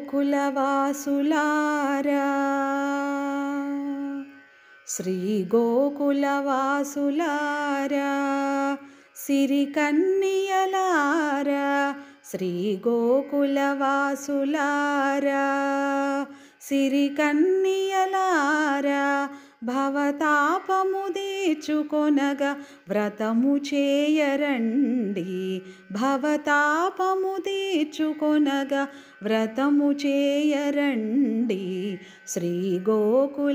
గోకులవాసులారా శ్రీ గోకులవాసులారా సిరి కన్యలారా శ్రీ గోకులవాసులారా సిరి కన్యలారా భవతాపము తీర్చుకొనగా వ్రతము చేయరండి భవతాపము తీర్చుకొనగా వ్రతము చేయరండి శ్రీ గోకులవాసులారా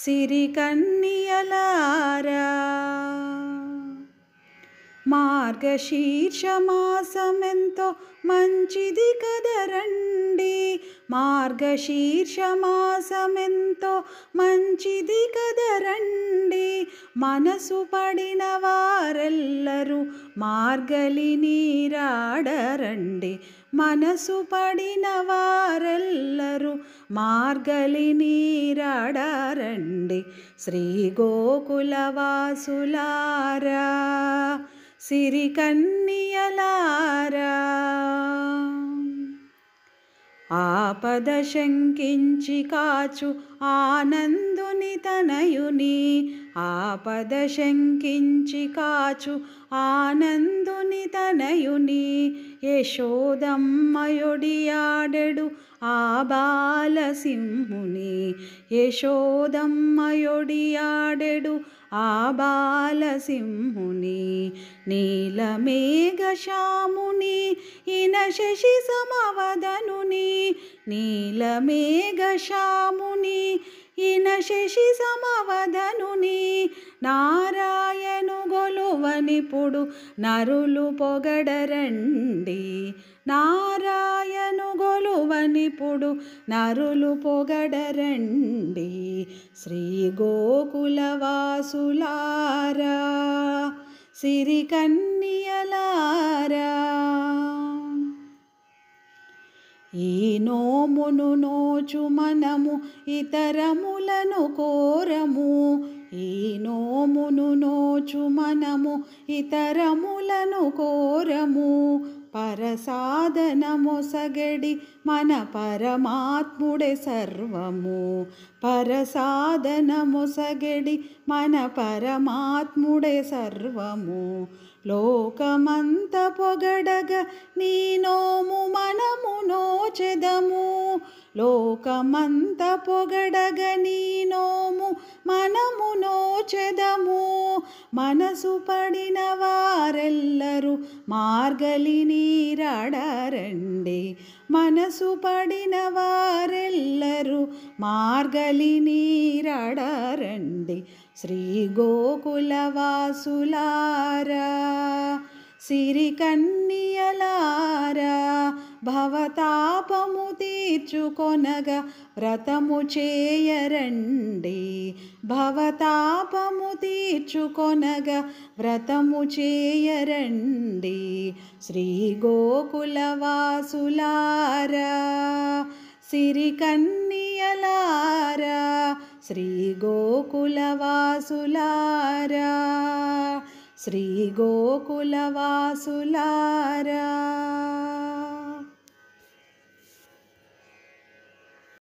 సిరి కన్యలారా మార్గశీర్ష మాసమెంతో మంచిది కదరండి మార్గశీర్ష మాసమెంతో మంచిది కదరండి మనసు పడిన వారెల్లరూ మార్గలి నీరాడరండి మనసు పడిన వారెల్లరూ మార్గలి నీరాడరండి శ్రీ గోకులవాసులారా సిరి కన్యలారా ఆపద శంకించి కాచు ఆనందుని తనయుని ఆపద శంకించి కాచు ఆనందుని తనయుని యశోదమ్మయొడియాడెడు ఆ బాలసింహుని యశోదమ్మయొడియాడెడు ఆ బాలసింహుని నీలమేఘశ్యాముని ఇన శశి సమవదనుని నీలమేఘశ్యాముని ఇన శశి సమవదనుని నారాయణు గొలువనిపుడు నరులు పొగడరండి నారాయణు గొలువనిపుడు నరులు పొగడరండి శ్రీ గోకులవాసులారా సిరి కన్యలారా ఈ నోమును నోచు మనము ఇతరములను కోరము ఈ నోమును నోచు మనము ఇతరములను కోరము పరసాధనమొసగడి మన పరమాత్ముడే సర్వము పరసాధనమొసగడి మన పరమాత్ముడే సర్వము లోకమంత పొగడగ నీ నోము మనము నోచెదము లోకమంత పొగడగ నీ నోము మనము నోచెదము మనసు పడిన వారెల్లరూ మార్గలి నీరాడరండి మనసు పడిన వారెల్లరూ మార్గలి నీరాడరండి శ్రీ గోకులవాసులారా సిరి కన్యలారా భవతాపము తీర్చుకొనగా వ్రతము చేయరండి భవతాపము తీర్చుకొనగా వ్రతము చేయరండి శ్రీ గోకులవాసులారా సిరి కన్యలారా శ్రీ గోకులవాసులారా శ్రీ గోకులవాసులారా